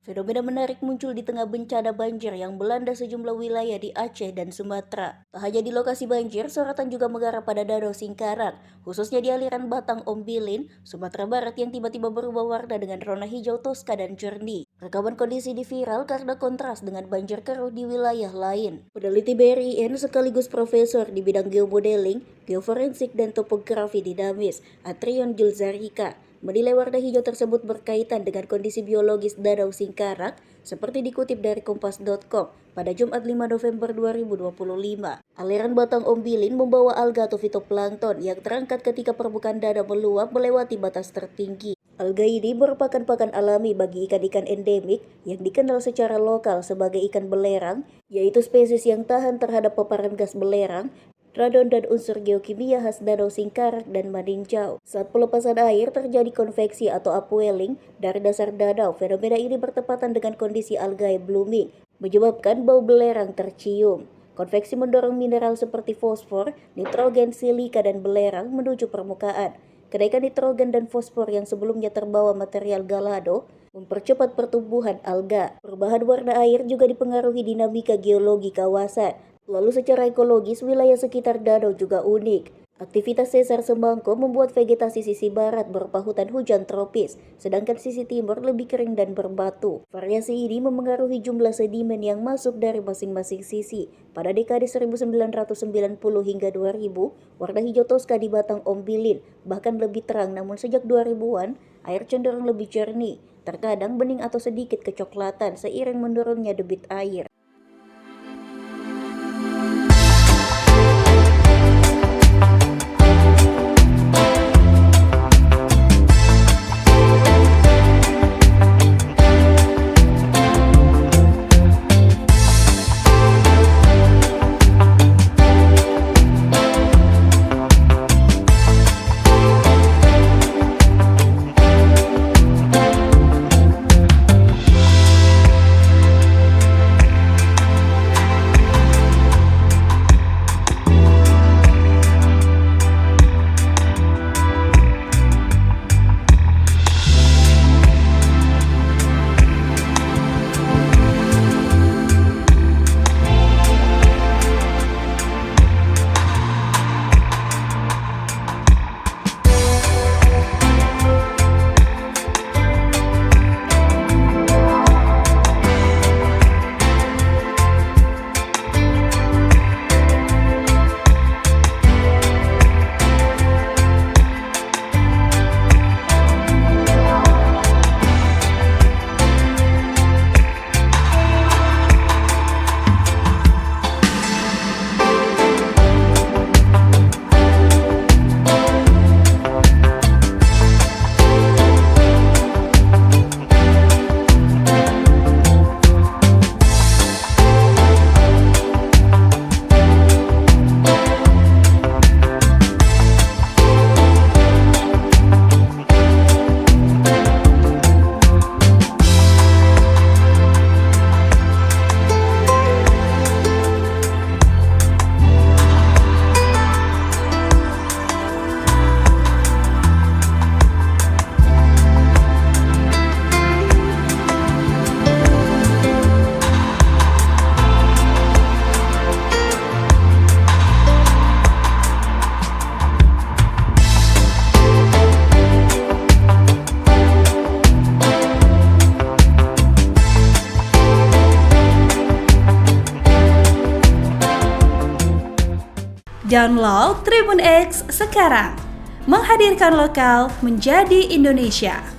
Fenomena menarik muncul di tengah bencana banjir yang melanda sejumlah wilayah di Aceh dan Sumatera. Tak hanya di lokasi banjir, sorotan juga mengarah pada Danau Singkarak, khususnya di aliran Batang Ombilin, Sumatera Barat yang tiba-tiba berubah warna dengan warna hijau toska dan jernih. Rekaman kondisi ini viral karena kontras dengan banjir keruh di wilayah lain. Peneliti BRIN sekaligus profesor di bidang geomodeling, geoforensik dan topografi dinamis, Atrion Julzarika, menilai warna hijau tersebut berkaitan dengan kondisi biologis Danau Singkarak seperti dikutip dari Kompas.com pada Jumat 5 November 2025. Aliran Batang Ombilin membawa alga atau fitoplankton yang terangkat ketika permukaan danau meluap melewati batas tertinggi. Alga ini merupakan pakan alami bagi ikan-ikan endemik yang dikenal secara lokal sebagai ikan belerang, yaitu spesies yang tahan terhadap paparan gas belerang, radon dan unsur geokimia khas Danau Singkarak dan Maninjau. Saat pelepasan air terjadi konveksi atau upwelling dari dasar danau, fenomena ini bertepatan dengan kondisi algae blooming, menyebabkan bau belerang tercium. Konveksi mendorong mineral seperti fosfor, nitrogen, silika, dan belerang menuju permukaan. Kenaikan nitrogen dan fosfor yang sebelumnya terbawa material galado mempercepat pertumbuhan alga. Perubahan warna air juga dipengaruhi dinamika geologi kawasan. Lalu secara ekologis, wilayah sekitar danau juga unik. Aktivitas sesar Semangko membuat vegetasi sisi barat berupa hutan hujan tropis, sedangkan sisi timur lebih kering dan berbatu. Variasi ini memengaruhi jumlah sedimen yang masuk dari masing-masing sisi. Pada dekade 1990 hingga 2000, warna hijau toska di Batang Ombilin bahkan lebih terang, namun sejak 2000-an, air cenderung lebih jernih, terkadang bening atau sedikit kecoklatan seiring menurunnya debit air. Download Tribun X sekarang, menghadirkan lokal menjadi Indonesia.